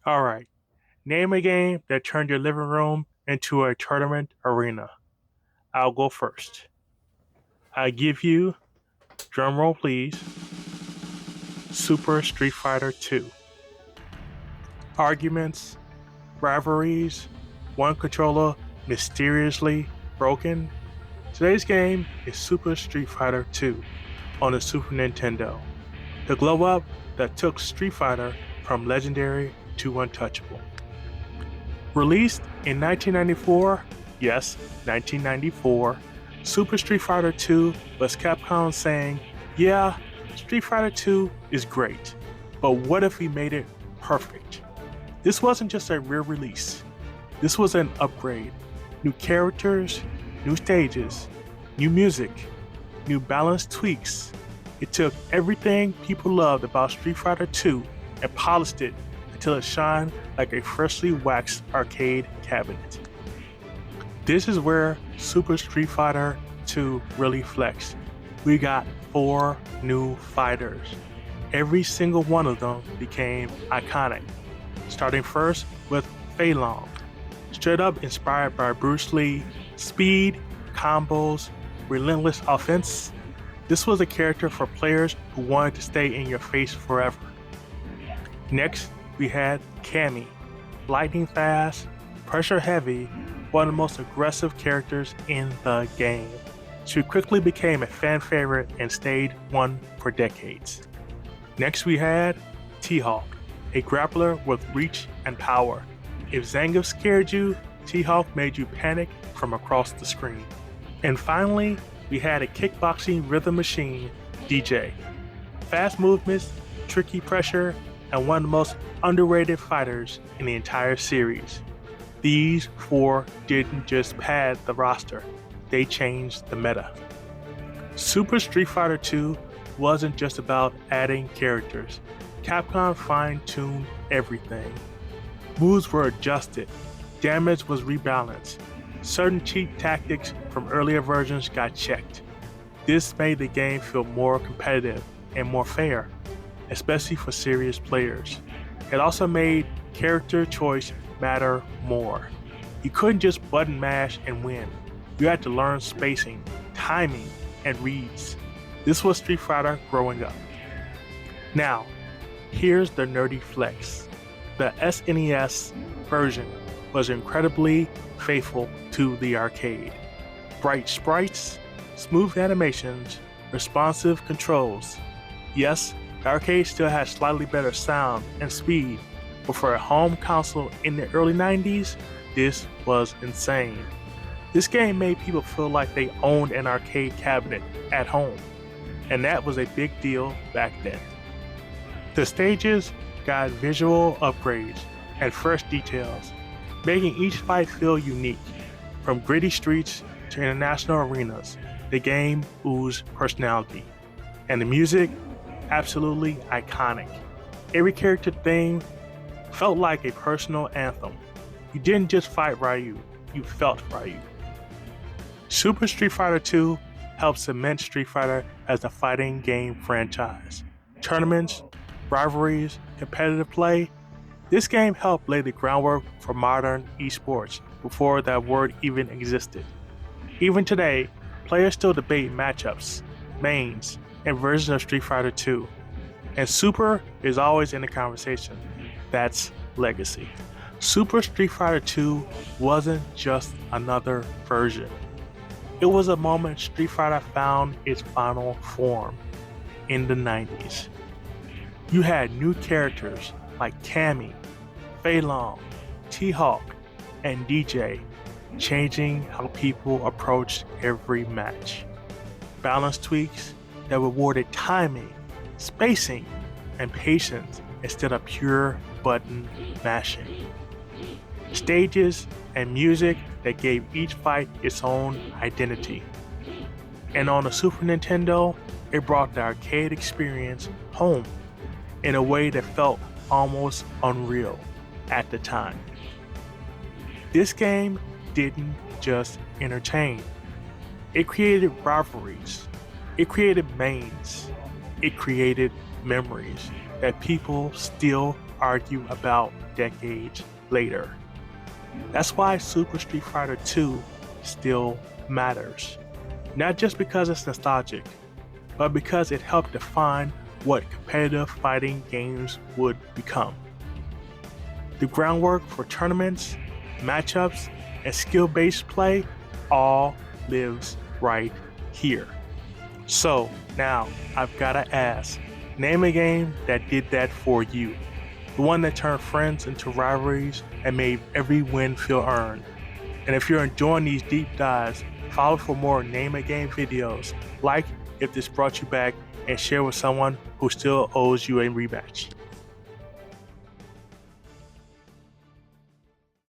Alright, name a game that turned your living room into a tournament arena. I'll go first. I give you, drumroll please, Super Street Fighter 2. Arguments, rivalries, one controller mysteriously broken. Today's game is Super Street Fighter 2 on the Super Nintendo, the glow up that took Street Fighter from legendary to untouchable. Released in 1994, yes, 1994, Super Street Fighter 2 was Capcom saying, yeah, Street Fighter 2 is great, but what if we made it perfect? This wasn't just a re-release. This was an upgrade. New characters, new stages, new music, new balance tweaks. It took everything people loved about Street Fighter 2 and polished it until it shined like a freshly waxed arcade cabinet. This is where Super Street Fighter 2 really flexed. We got 4 new fighters. Every single one of them became iconic, starting first with Fei Long, straight up inspired by Bruce Lee, speed, combos, relentless offense. This was a character for players who wanted to stay in your face forever. Next, we had Cammy, lightning fast, pressure heavy, one of the most aggressive characters in the game. She quickly became a fan favorite and stayed one for decades. Next we had T-Hawk, a grappler with reach and power. If Zangief scared you, T-Hawk made you panic from across the screen. And finally, we had a kickboxing rhythm machine, Dee Jay. Fast movements, tricky pressure, and one of the most underrated fighters in the entire series. These 4 didn't just pad the roster, they changed the meta. Super Street Fighter 2 wasn't just about adding characters. Capcom fine-tuned everything. Moves were adjusted, damage was rebalanced, certain cheat tactics from earlier versions got checked. This made the game feel more competitive and more fair, especially for serious players. It also made character choice matter more. You couldn't just button mash and win. You had to learn spacing, timing, and reads. This was Street Fighter growing up. Now, here's the nerdy flex. The SNES version was incredibly faithful to the arcade. Bright sprites, smooth animations, responsive controls. Yes, the arcade still had slightly better sound and speed, but for a home console in the early 90s, this was insane. This game made people feel like they owned an arcade cabinet at home, and that was a big deal back then. The stages got visual upgrades and fresh details, making each fight feel unique. From gritty streets to international arenas, the game oozed personality. And the music, absolutely iconic. Every character theme felt like a personal anthem. You didn't just fight Ryu, you felt Ryu. Super Street Fighter 2 helped cement Street Fighter as a fighting game franchise. Tournaments, rivalries, competitive play, this game helped lay the groundwork for modern esports before that word even existed. Even today, players still debate matchups, mains, and versions of Street Fighter 2. And Super is always in the conversation. That's legacy. Super Street Fighter 2 wasn't just another version. It was a moment Street Fighter found its final form in the 90s. You had new characters like Cammy, Fei Long, T-Hawk, and Dee Jay, changing how people approached every match. Balance tweaks that rewarded timing, spacing, and patience instead of pure button mashing. Stages and music that gave each fight its own identity. And on the Super Nintendo, it brought the arcade experience home in a way that felt almost unreal at the time. This game didn't just entertain. It created rivalries. It created mains. It created memories that people still argue about decades later. That's why Super Street Fighter 2 still matters. Not just because it's nostalgic, but because it helped define what competitive fighting games would become. The groundwork for tournaments, matchups, and skill-based play all lives right here. So now I've gotta ask, name a game that did that for you. The one that turned friends into rivalries and made every win feel earned. And if you're enjoying these deep dives, follow for more Name a Game videos. Like if this brought you back, and share with someone who still owes you a rematch.